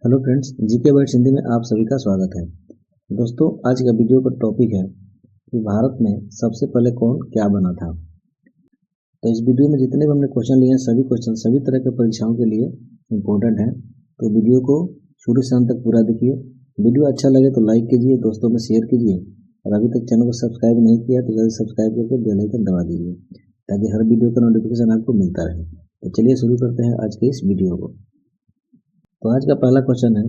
Hello friends, GK bytes Hindi में आप सभी का स्वागत है। दोस्तों, आज का वीडियो का टॉपिक है कि भारत में सबसे पहले कौन क्या बना था। तो इस वीडियो में जितने भी हमने क्वेश्चन लिए हैं, सभी क्वेश्चन सभी तरह के परीक्षाओं के लिए इम्पोर्टेंट हैं। तो वीडियो को शुरू से अंत तक पूरा देखिए। वीडियो अच्छा लगे तो लाइक कीजिए, दोस्तों में शेयर कीजिए और अभी तक चैनल को सब्सक्राइब नहीं किया तो जल्दी सब्सक्राइब करके बेल आइकन दबा दीजिए ताकि हर वीडियो का नोटिफिकेशन आपको मिलता रहे। तो चलिए शुरू करते हैं आज के इस वीडियो को। तो आज का पहला क्वेश्चन है,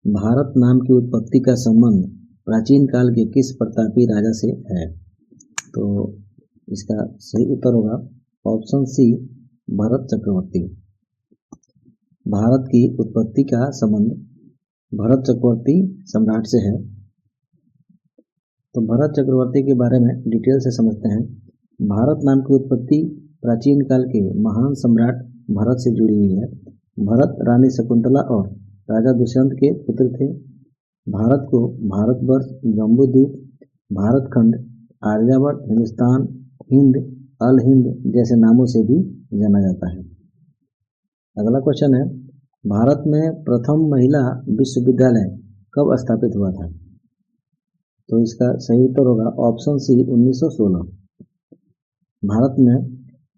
भारत नाम की उत्पत्ति का संबंध प्राचीन काल के किस प्रतापी राजा से है। तो इसका सही उत्तर होगा ऑप्शन सी, भरत चक्रवर्ती। भारत की उत्पत्ति का संबंध भरत चक्रवर्ती सम्राट से है। तो भरत चक्रवर्ती के बारे में डिटेल से समझते हैं। भारत नाम की उत्पत्ति प्राचीन काल के महान सम्राट भरत से जुड़ी हुई है। भरत रानी शकुंतला और राजा दुष्यंत के पुत्र थे। भारत को भारतवर्ष, जम्बूद्वीप, भारतखंड, आर्यावर्त, हिंदुस्तान, हिंद, अल हिंद जैसे नामों से भी जाना जाता है। अगला क्वेश्चन है, भारत में प्रथम महिला विश्वविद्यालय कब स्थापित हुआ था। तो इसका सही उत्तर होगा ऑप्शन सी, 1916। भारत में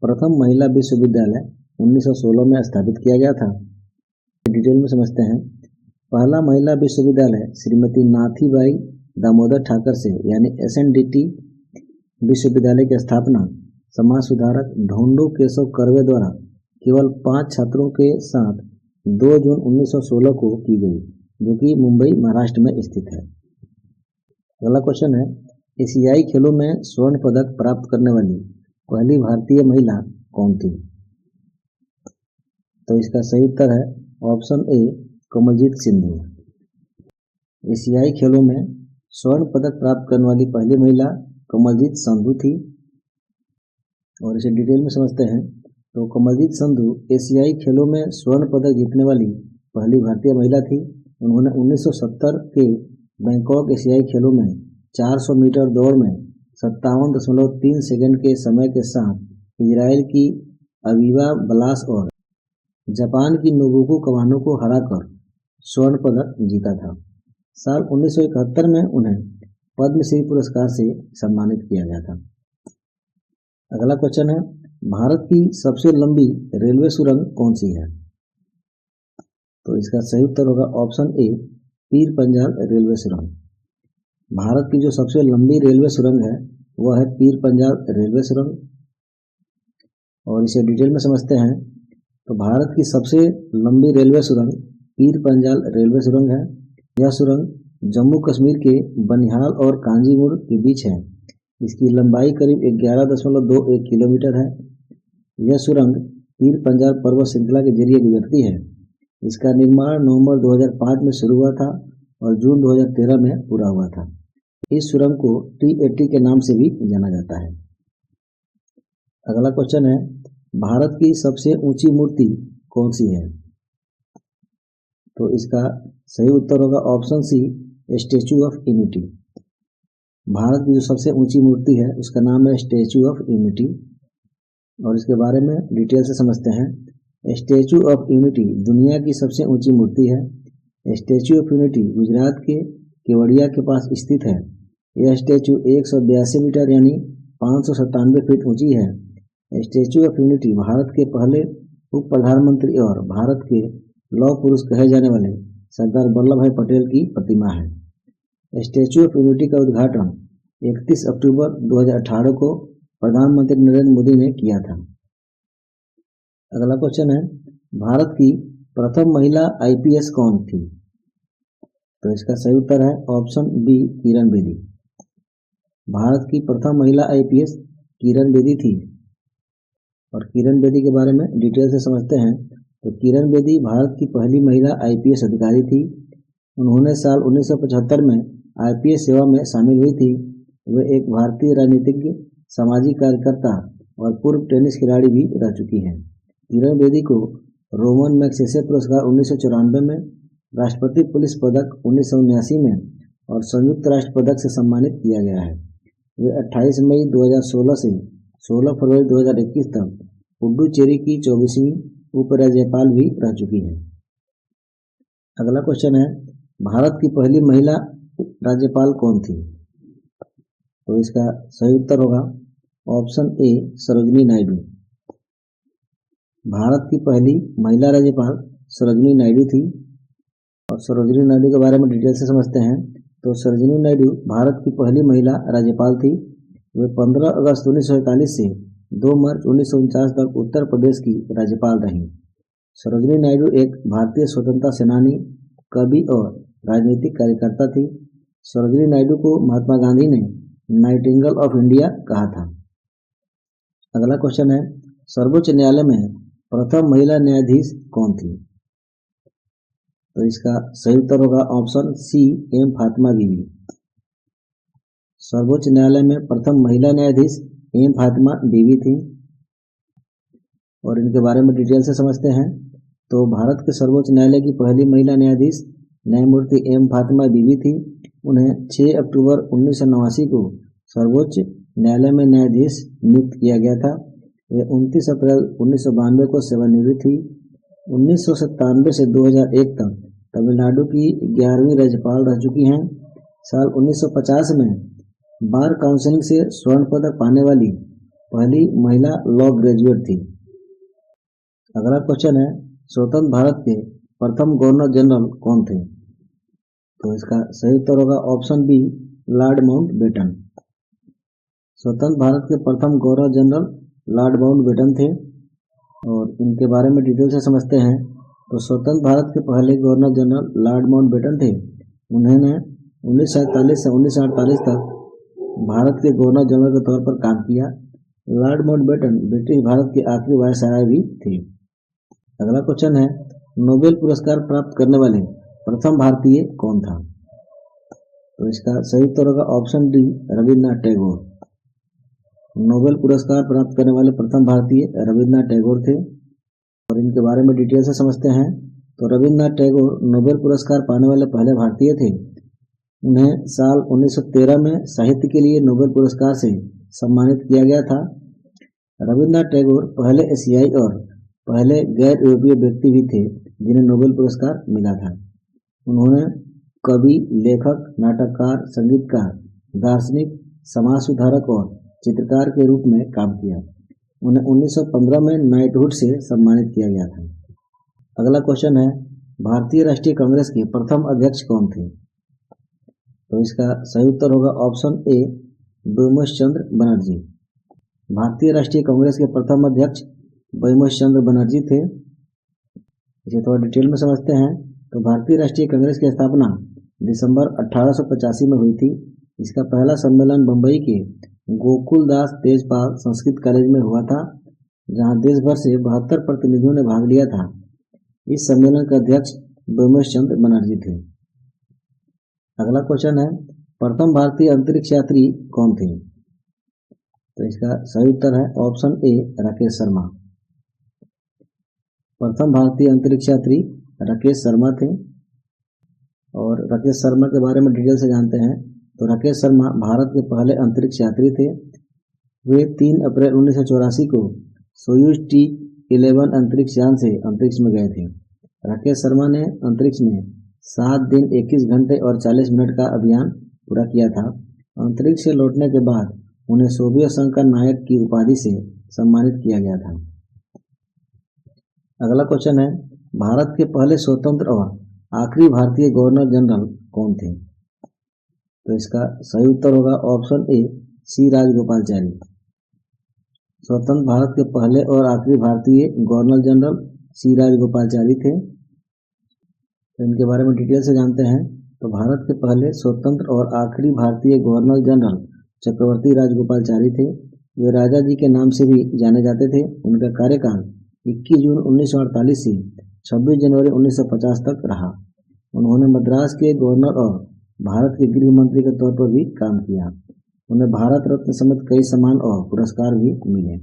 प्रथम महिला विश्वविद्यालय 1916 में स्थापित किया गया था। डिटेल में समझते हैं। पहला महिला विश्वविद्यालय श्रीमती नाथीबाई दामोदर ठाकर से यानी SNDT विश्वविद्यालय की स्थापना समाज सुधारक ढोंडू केशव कर्वे द्वारा केवल 5 छात्रों के साथ 2 जून 1916 को की गई, जो कि मुंबई महाराष्ट्र में स्थित है। अगला क्वेश्चन है, एशियाई खेलों में स्वर्ण पदक प्राप्त करने वाली पहली भारतीय महिला कौन थी। तो इसका सही उत्तर है ऑप्शन ए, कमलजीत सिंधु। एशियाई खेलों में स्वर्ण पदक प्राप्त करने वाली पहली महिला कमलजीत संधू थी। और इसे डिटेल में समझते हैं। तो कमलजीत संधू एशियाई खेलों में स्वर्ण पदक जीतने वाली पहली भारतीय महिला थी। उन्होंने 1970 के बैंकॉक एशियाई खेलों में 400 मीटर दौड़ में 57.3 सेकंड के समय के साथ इजराइल की अवीवा बलास और जापान की नोबुको कवानो को हराकर स्वर्ण पदक जीता था। साल 1971 में उन्हें पद्मश्री पुरस्कार से सम्मानित किया गया था। अगला क्वेश्चन है, भारत की सबसे लंबी रेलवे सुरंग कौन सी है। तो इसका सही उत्तर होगा option A, Pir Panjal railway सुरंग। भारत की जो सबसे लंबी रेलवे सुरंग है वह है पीर पंजाल रेलवे सुरंग। और इसे डिटेल में समझते हैं। तो भारत की सबसे लंबी रेलवे सुरंग पीर पंजाल रेलवे सुरंग है। यह सुरंग जम्मू कश्मीर के बनिहाल और कांजीवुर के बीच है। इसकी लंबाई करीब 11.21 किलोमीटर है। यह सुरंग पीर पंजाल पर्वत श्रृंखला के जरिए गुजरती है। इसका निर्माण नवंबर 2005 में शुरू हुआ था और जून 2013 में पूरा हुआ था। इस सुरंग को T80 के नाम से भी जाना जाता है। अगला क्वेश्चन है, भारत की सबसे ऊंची मूर्ति कौन सी है। तो इसका सही उत्तर होगा option C, Statue of Unity. Bharat की जो सबसे ऊंची मूर्ति है उसका नाम है स्टैचू ऑफ यूनिटी। और इसके बारे में डिटेल से समझते हैं। स्टैचू ऑफ यूनिटी दुनिया की सबसे ऊंची मूर्ति है। स्टैचू ऑफ यूनिटी गुजरात के केवड़िया के पास स्थित है। यह स्टैचू 182 मीटर यानी 597 फीट ऊंची है। स्टैचू ऑफ यूनिटी भारत के पहले उप प्रधानमंत्री और भारत के लौह पुरुष कहे जाने वाले सरदार वल्लभ भाई पटेल की प्रतिमा है। स्टैचू ऑफ यूनिटी का उद्घाटन 31 अक्टूबर 2018 को प्रधानमंत्री नरेंद्र मोदी ने किया था। अगला क्वेश्चन है, भारत की प्रथम महिला IPS कौन थी। तो इसका सही उत्तर है ऑप्शन बी, किरण बेदी। भारत की प्रथम महिला IPS किरण बेदी थी। और किरण बेदी के बारे में डिटेल से समझते हैं। तो किरण बेदी भारत की पहली महिला IPS अधिकारी थी। उन्होंने साल 1975 में IPS सेवा में शामिल हुई थी। वे एक भारतीय राजनीतिज्ञ, सामाजिक कार्यकर्ता और पूर्व टेनिस खिलाड़ी भी रह चुकी हैं। किरण बेदी को रोमन मैग्सेसे पुरस्कार 1994 में, राष्ट्रपति पुलिस पदक 1979 में और संयुक्त राष्ट्र पदक से सम्मानित किया गया है। वे 28 मई 2016 से 16 फरवरी 2021 तक पुडुचेरी की 24वीं उपराज्यपाल भी रह चुकी हैं। अगला क्वेश्चन है, भारत की पहली महिला राज्यपाल कौन थी? तो इसका सही उत्तर होगा ऑप्शन ए सरोजिनी नायडू। भारत की पहली महिला राज्यपाल सरोजिनी नायडू थी। और सरोजिनी नायडू के बारे में डिटेल से समझते हैं। तो सरोजिनी नायडू भारत की पहली महिला राज्यपाल थी। वे 15 अगस्त 1941 से 2 मार्च 1949 तक उत्तर प्रदेश की राज्यपाल रहीं। सरोजिनी नायडू एक भारतीय स्वतंत्रता सेनानी, कवि और राजनीतिक कार्यकर्ता थी। सरोजिनी नायडू को महात्मा गांधी ने नाइटिंगेल ऑफ इंडिया कहा था। अगला क्वेश्चन है, सर्वोच्च न्यायालय में प्रथम महिला न्यायाधीश कौन थी? तो इसका सही उत्तर होगा ऑप्शन सी एम फातिमा बीवी। सर्वोच्च न्यायालय में प्रथम महिला न्यायाधीश एम फातिमा बीवी थी। और इनके बारे में डिटेल से समझते हैं। तो भारत के सर्वोच्च न्यायालय की पहली महिला न्यायाधीश न्यायमूर्ति एम फातिमा बीवी थी। उन्हें 6 अक्टूबर 1989 को सर्वोच्च न्यायालय में न्यायाधीश नियुक्त किया गया था। वे 29 अप्रैल 1992 को सेवानिवृत्त हुई। 1997 से 2001 तक तमिलनाडु की 11वीं राज्यपाल रह चुकी हैं। साल 1950 में बार काउंसिल से स्वर्ण पदक पाने वाली पहली महिला लॉ ग्रेजुएट थी। अगला क्वेश्चन है, स्वतंत्र भारत के प्रथम गवर्नर जनरल कौन थे? तो इसका सही उत्तर होगा ऑप्शन बी लॉर्ड माउंटबेटन। स्वतंत्र भारत के प्रथम गवर्नर जनरल लॉर्ड माउंटबेटन थे। और इनके बारे में डिटेल से समझते हैं। तो स्वतंत्र भारत के पहले गवर्नर जनरल लॉर्ड माउंटबेटन थे। उन्होंने 1947 से 1948 तक भारत के गवर्नर जनरल के तौर पर काम किया। लॉर्ड माउंटबेटन ब्रिटिश भारत के आखिरी वायसराय भी थे। अगला क्वेश्चन है, नोबेल पुरस्कार प्राप्त करने वाले प्रथम भारतीय कौन था? तो इसका सही उत्तर होगा option D Rabindranath Tagore. Nobel पुरस्कार प्राप्त करने वाले प्रथम भारतीय रविन्द्रनाथ टैगोर थे। और इनके बारे में डिटेल से समझते हैं। तो रविन्द्रनाथ टैगोर नोबेल पुरस्कार पाने वाले पहले भारतीय थे। उन्हें साल 1913 में साहित्य के लिए नोबेल पुरस्कार से सम्मानित किया गया था। रविन्द्रनाथ टैगोर पहले एशियाई और पहले गैर यूरोपीय व्यक्ति भी थे जिन्हें नोबेल पुरस्कार मिला था। उन्होंने कवि, लेखक, नाटककार, संगीतकार, दार्शनिक, समाज सुधारक और चित्रकार के रूप में काम किया। उन्हें 1915 में नाइटहुड से सम्मानित किया गया था। अगला क्वेश्चन है, भारतीय राष्ट्रीय कांग्रेस के प्रथम अध्यक्ष कौन थे? तो इसका सही उत्तर होगा ऑप्शन ए बैमोश चंद्र बनर्जी। भारतीय राष्ट्रीय कांग्रेस के प्रथम अध्यक्ष बैमोश चंद्र बनर्जी थे। इसे थोड़ा डिटेल में समझते हैं। तो भारतीय राष्ट्रीय कांग्रेस की स्थापना दिसंबर 1885 में हुई थी। इसका पहला सम्मेलन बम्बई के गोकुलदास तेजपाल संस्कृत कॉलेज में हुआ था, जहां देश भर से 72 प्रतिनिधियों ने भाग लिया था। इस सम्मेलन के अध्यक्ष बैमोश चंद्र बनर्जी थे। अगला क्वेश्चन है, प्रथम भारतीय अंतरिक्ष यात्री कौन थे? तो इसका सही उत्तर है ऑप्शन ए राकेश शर्मा। प्रथम भारतीय अंतरिक्ष यात्री राकेश शर्मा थे। और राकेश शर्मा के बारे में डिटेल से जानते हैं। तो राकेश शर्मा भारत के पहले अंतरिक्ष यात्री थे। वे 3 अप्रैल 1984 को सोयूज T11 अंतरिक्ष यान से अंतरिक्ष में गए थे। राकेश शर्मा ने अंतरिक्ष में 7 दिन 21 घंटे और 40 मिनट का अभियान पूरा किया था। अंतरिक्ष से लौटने के बाद उन्हें सोवियत संघ का नायक की उपाधि से सम्मानित किया गया था। अगला क्वेश्चन है, भारत के पहले स्वतंत्र और आखिरी भारतीय गवर्नर जनरल कौन थे? तो इसका सही उत्तर होगा ऑप्शन ए सी राजगोपालचारी। स्वतंत्र भारत के पहले और आखिरी भारतीय गवर्नर जनरल सी राजगोपालचारी थे। तो इनके बारे में डिटेल से जानते हैं। तो भारत के पहले स्वतंत्र और आखिरी भारतीय गवर्नर जनरल चक्रवर्ती राजगोपालचारी थे। वे राजा जी के नाम से भी जाने जाते थे। उनका कार्यकाल 21 जून 1948 से 26 जनवरी 1950 तक रहा। उन्होंने मद्रास के गवर्नर और भारत के गृह मंत्री के तौर पर भी काम किया। उन्हें भारत रत्न समेत कई सम्मान और पुरस्कार भी मिले।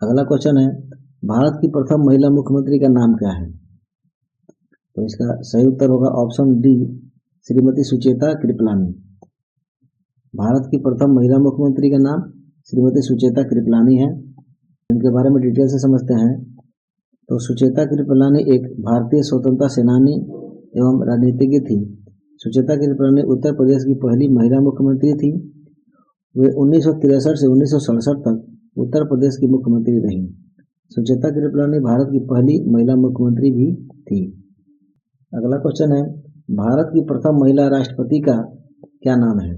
अगला क्वेश्चन है, भारत की प्रथम महिला मुख्यमंत्री का नाम क्या है? तो इसका सही उत्तर होगा ऑप्शन डी श्रीमती सुचेता कृपलानी। भारत की प्रथम महिला मुख्यमंत्री का नाम श्रीमती सुचेता कृपलानी है। इनके बारे में डिटेल से समझते हैं। तो सुचेता कृपलानी एक भारतीय स्वतंत्रता सेनानी एवं राजनीतिज्ञ थी। सुचेता कृपलानी उत्तर प्रदेश की पहली महिला मुख्यमंत्री थी। वे 1963 से 1967 तक उत्तर प्रदेश की मुख्यमंत्री रहीं। सुचेता कृपलानी भारत की पहली महिला मुख्यमंत्री भी थी। अगला क्वेश्चन है, भारत की प्रथम महिला राष्ट्रपति का क्या नाम है?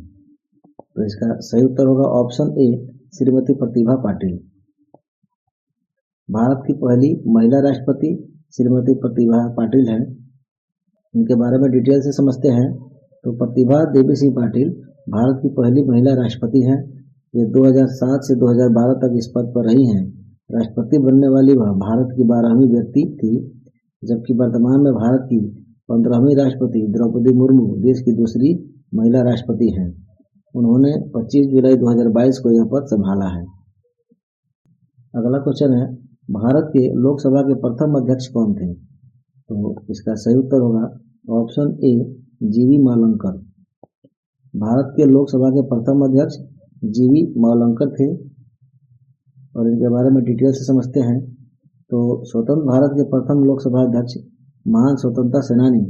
तो इसका सही उत्तर होगा ऑप्शन ए, श्रीमती प्रतिभा पाटिल। भारत की पहली महिला राष्ट्रपति श्रीमती प्रतिभा पाटिल हैं। इनके बारे में डिटेल से समझते हैं। तो प्रतिभा देवी सिंह पाटिल भारत की पहली महिला राष्ट्रपति हैं। ये 2007 से 2012 तक इस पद पर रही हैं। राष्ट्रपति बनने वाली वह भारत की 12वीं व्यक्ति थी, जबकि वर्तमान में भारत की 15वीं राष्ट्रपति द्रौपदी मुर्मू देश की दूसरी महिला राष्ट्रपति हैं। उन्होंने 25 जुलाई 2022 को यह पद संभाला है। अगला क्वेश्चन है, भारत के लोकसभा के प्रथम अध्यक्ष कौन थे? तो इसका सही उत्तर होगा ऑप्शन ए, जीवी मावलंकर। भारत के लोकसभा के प्रथम अध्यक्ष जीवी मावलंकर थे और इनके बारे में डिटेल से समझते हैं। तो स्वतंत्र भारत के प्रथम लोकसभा अध्यक्ष महान स्वतंत्रता सेनानी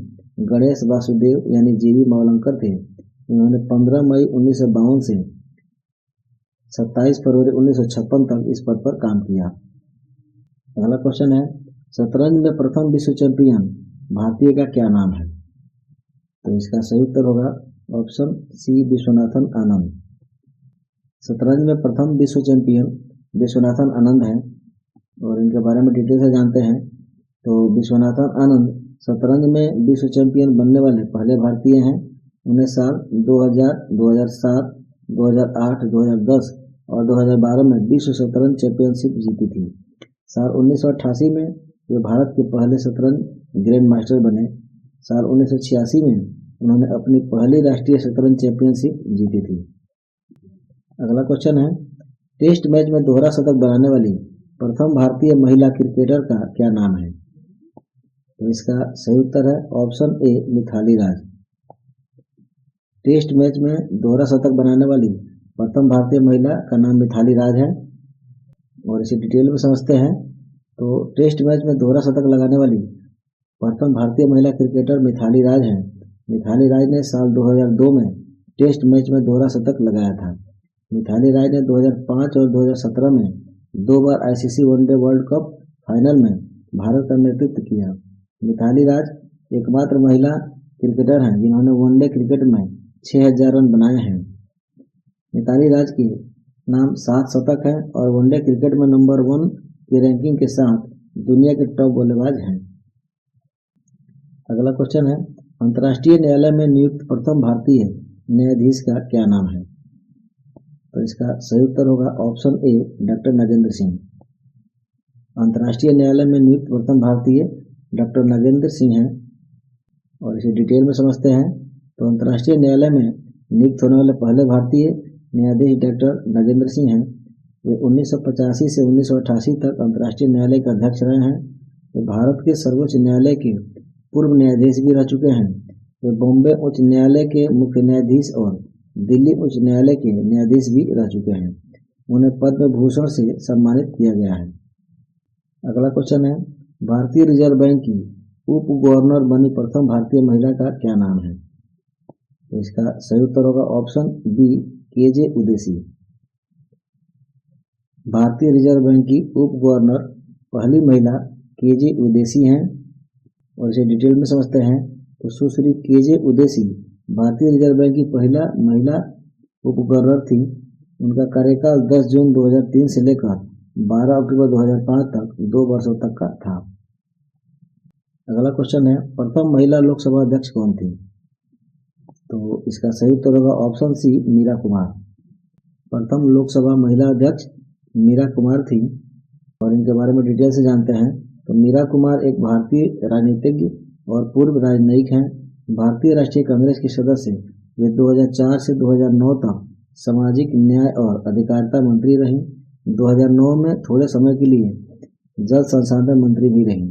गणेश वासुदेव यानी जीवी मावलंकर थे। इन्होंने 15 मई 1952 से 27 फरवरी 1956 तक इस पद पर काम किया। अगला क्वेश्चन है, शतरंज में प्रथम विश्व चैंपियन भारतीय का क्या नाम है? तो इसका सही उत्तर होगा ऑप्शन सी, विश्वनाथन आनंद। शतरंज में प्रथम विश्व चैंपियन विश्वनाथन आनंद हैं और इनके बारे में डिटेल से जानते हैं। तो विश्वनाथन आनंद शतरंज में विश्व चैंपियन बनने वाले पहले भारतीय हैं। उन्हें साल 2000, 2007, 2008, 2010 और 2012 में विश्व शतरंज चैंपियनशिप जीती थी। साल 1988 में वे भारत के पहले शतरंज ग्रैंड मास्टर बने। साल 1986 में उन्होंने अपनी पहली राष्ट्रीय शतरंज चैंपियनशिप जीती थी। अगला क्वेश्चन है, टेस्ट मैच में दोहरा शतक बनाने वाली प्रथम भारतीय महिला क्रिकेटर का क्या नाम है? तो इसका सही उत्तर है option A, Mithali Raj. Test match में दोहरा शतक बनाने वाली प्रथम भारतीय महिला का नाम मिथाली राज है और इसे डिटेल में समझते हैं। तो टेस्ट मैच में दोहरा शतक लगाने वाली प्रथम भारतीय महिला क्रिकेटर मिथाली राज हैं। मिथाली राज ने साल 2002 में टेस्ट मैच में दोहरा शतक लगाया था। मिथाली राज ने 2005 और 2017 में 2 बार ICC one day world cup final में भारत का नेतृत्व किया। मिथाली राज एकमात्र महिला क्रिकेटर हैं जिन्होंने वनडे क्रिकेट में 6000 रन बनाए हैं। मिथाली राज के नाम 7 शतक हैं और वनडे क्रिकेट में नंबर 1 की रैंकिंग के साथ दुनिया के टॉप बल्लेबाज हैं। अगला क्वेश्चन है, अंतर्राष्ट्रीय न्यायालय में नियुक्त प्रथम भारतीय न्यायाधीश का क्या नाम है? तो इसका सही उत्तर होगा option A, doctor Nagendra Singh. अंतर्राष्ट्रीय न्यायालय में नियुक्त प्रथम भारतीय डॉक्टर नागेंद्र सिंह हैं और इसे डिटेल में समझते हैं। तो अंतर्राष्ट्रीय न्यायालय में नियुक्त होने वाले पहले भारतीय न्यायाधीश डॉक्टर नागेंद्र सिंह हैं। वे 1985 से 1988 तक अंतर्राष्ट्रीय न्यायालय के अध्यक्ष रहे हैं। वे भारत के सर्वोच्च न्यायालय के पूर्व न्यायाधीश भी रह चुके हैं। वे बॉम्बे उच्च न्यायालय के मुख्य न्यायाधीश और दिल्ली उच्च न्यायालय के न्यायाधीश भी रह चुके हैं। उन्हें पद्म भूषण से सम्मानित किया गया है। अगला क्वेश्चन है, भारतीय रिजर्व बैंक की उप गवर्नर बनी प्रथम भारतीय महिला का क्या नाम है? तो इसका सही उत्तर होगा ऑप्शन बी, केजे उदेसी। भारतीय रिजर्व बैंक की उप गवर्नर पहली महिला केजे उदेसी हैं और इसे डिटेल में समझते हैं। तो सुश्री केजे उदेसी भारतीय रिजर्व बैंक की पहला महिला उप गवर्नर थी। उनका कार्यकाल 10 जून 2003 से लेकर 12 अक्टूबर 2005 तक 2 वर्षों तक का था। अगला क्वेश्चन है, प्रथम महिला लोकसभा अध्यक्ष कौन थी? तो इसका सही उत्तर होगा ऑप्शन सी, मीरा कुमार। प्रथम लोकसभा महिला अध्यक्ष मीरा कुमार थी और इनके बारे में डिटेल से जानते हैं। तो मीरा कुमार एक भारतीय राजनीतिज्ञ और पूर्व राजनयिक हैं। भारतीय राष्ट्रीय कांग्रेस की सदस्य वे 2004 से 2009 तक सामाजिक न्याय और अधिकारिता मंत्री रहीं। 2009 में थोड़े समय के लिए जल संसाधन मंत्री भी रहीं।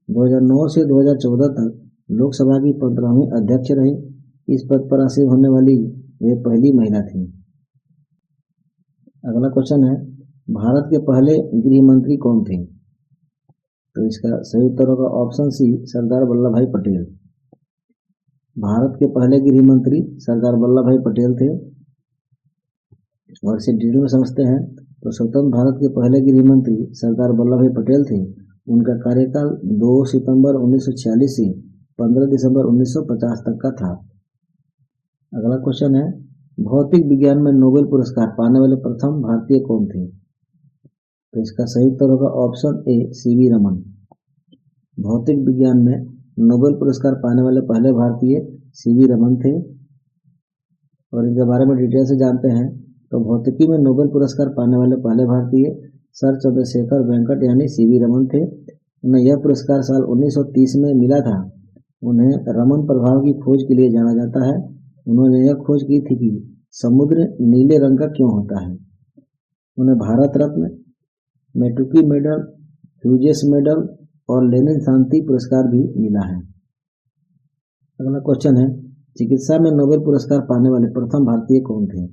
2009 से 2014 तक लोकसभा की 15वीं अध्यक्ष रहीं। इस पद पर आसीन होने वाली वे पहली महिला थीं। अगला क्वेश्चन है, भारत के पहले गृह मंत्री कौन थे? तो इसका सही उत्तर होगा ऑप्शन सी, सरदार वल्लभ भाई पटेल। भारत के पहले गृह मंत्री सरदार वल्लभ भाई पटेल थे। और इसे डिटेल में समझते हैं। तो स्वतंत्र भारत के पहले गृह मंत्री सरदार वल्लभ भाई पटेल थे। उनका कार्यकाल 2 सितंबर 1946 से 15 दिसंबर 1950 तक का था। अगला क्वेश्चन है, भौतिक विज्ञान में नोबेल पुरस्कार पाने वाले प्रथम भारतीय कौन थे? तो इसका सही उत्तर होगा ऑप्शन ए, सीवी रमन। भौतिक विज्ञान में नोबेल पुरस्कार पाने वाले पहले भारतीय सीवी रमन थे। और इनके बारे में डिटेल से जानते हैं। तो भौतिकी में नोबेल पुरस्कार पाने वाले पहले भारतीय सर चंद्रशेखर वेंकट यानी सीवी रमन थे। उन्हें यह पुरस्कार साल 1930 में मिला था। उन्हें रमन प्रभाव की खोज के लिए जाना जाता है। उन्होंने यह खोज की थी कि समुद्र नीले रंग का क्यों होता है। उन्हें Bharat Ratna, मैटुकी medal, Hughes medal और लेनिन शांति पुरस्कार भी मिला है। अगला क्वेश्चन है, चिकित्सा में नोबेल पुरस्कार पाने वाले प्रथम भारतीय कौन थे?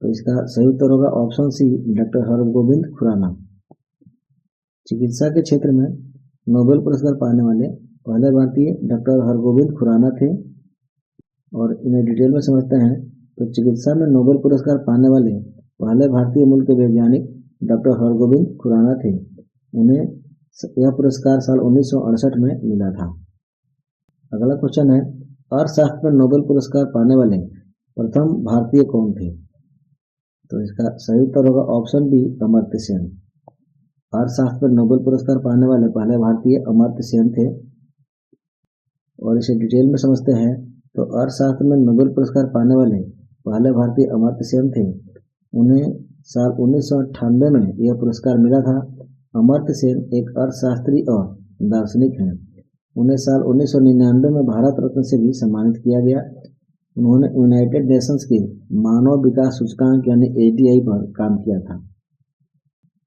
तो इसका सही उत्तर होगा option C, doctor Hargobind Khorana. चिकित्सा के क्षेत्र में नोबेल पुरस्कार पाने वाले पहले भारतीय डॉक्टर हरगोविंद खुराना थे। और इन्हें डिटेल में समझते हैं। तो चिकित्सा में नोबेल पुरस्कार पाने वाले पहले भारतीय मूल के वैज्ञानिक डॉक्टर हरगोविंद खुराना थे। उन्हें यह पुरस्कार साल 1968 में मिला था। अगला क्वेश्चन है, अर्थशास्त्र में नोबेल पुरस्कार पाने वाले प्रथम भारतीय कौन थे? तो इसका सही उत्तर होगा ऑप्शन बी, अमर्त्य सेन। अर्थशास्त्र में नोबेल पुरस्कार पाने वाले पहले भारतीय अमर्त्य सेन थे। और इसे डिटेल में समझते हैं। तो अर्थशास्त्र में नोबेल पुरस्कार पाने वाले पहले भारतीय अमर्त्य सेन थे। उन्हें साल 1998 में यह पुरस्कार मिला था। अमर्त्य सेन एक अर्थशास्त्री और दार्शनिक हैं। उन्हें साल 1999 में भारत रत्न से भी सम्मानित किया गया। उन्होंने यूनाइटेड नेशंस के मानव विकास सूचकांक यानी ADI पर काम किया था।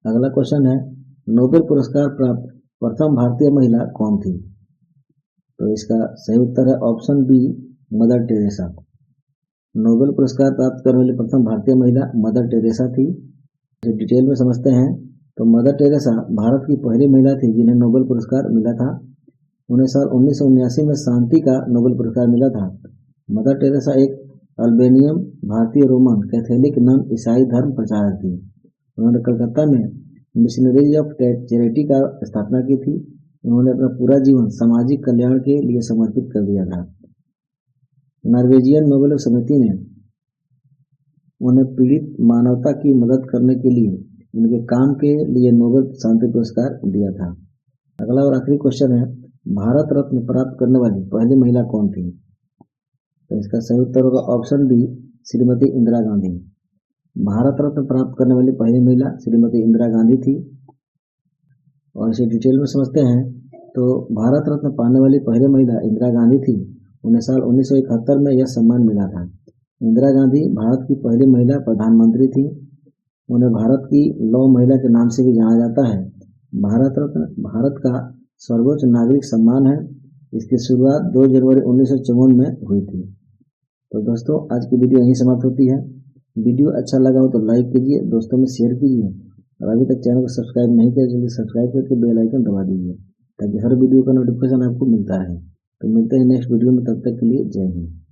अगला क्वेश्चन है, नोबेल पुरस्कार प्राप्त प्रथम भारतीय महिला कौन थी? तो इसका सही उत्तर है option B, Mother Teresa. Nobel पुरस्कार प्राप्त करने वाली प्रथम भारतीय महिला मदर टेरेसा थी। जो डिटेल में समझते हैं। तो मदर टेरेसा भारत की पहली महिला थी जिन्हें नोबेल पुरस्कार मिला था। उन्हें साल 1979 में शांति का नोबेल पुरस्कार मिला था। मदर टेरेसा एक अल्बेनियन भारतीय रोमन कैथोलिक नन ईसाई धर्म प्रचारक थी। उन्होंने कलकत्ता में मिशनरीज ऑफ चैरिटी का स्थापना की थी। उन्होंने अपना पूरा जीवन सामाजिक कल्याण के लिए समर्पित कर दिया था। नॉर्वेजियन नोबेल समिति ने उन्हें पीड़ित मानवता की मदद करने के लिए उनके काम के लिए नोबेल शांति पुरस्कार दिया था। अगला और आखिरी क्वेश्चन है, भारत रत्न प्राप्त करने वाली पहली महिला कौन थी? तो इसका सही उत्तर होगा ऑप्शन बी, श्रीमती इंदिरा गांधी। भारत रत्न प्राप्त करने वाली पहली महिला श्रीमती इंदिरा गांधी थी। और इसे डिटेल में समझते हैं। तो भारत रत्न पाने वाली पहली महिला इंदिरा गांधी थी। उन्हें साल 1971 में यह सम्मान मिला था। इंदिरा गांधी भारत की पहली महिला प्रधानमंत्री थी। उन्हें भारत की लौह महिला के नाम से भी जाना जाता है। भारत रत्न भारत का सर्वोच्च नागरिक सम्मान है। इसकी शुरुआत 2 जनवरी 1954 में हुई थी। तो दोस्तों, आज की वीडियो यहीं समाप्त होती है। वीडियो अच्छा लगा हो तो लाइक कीजिए, दोस्तों में शेयर कीजिए। और अभी तक चैनल को सब्सक्राइब नहीं किया जल्दी सब्सक्राइब करके बेल आइकन दबा दीजिए ताकि हर वीडियो का नोटिफिकेशन आपको मिलता रहे। तो मिलते हैं नेक्स्ट वीडियो में, तब तक के लिए जय हिंद।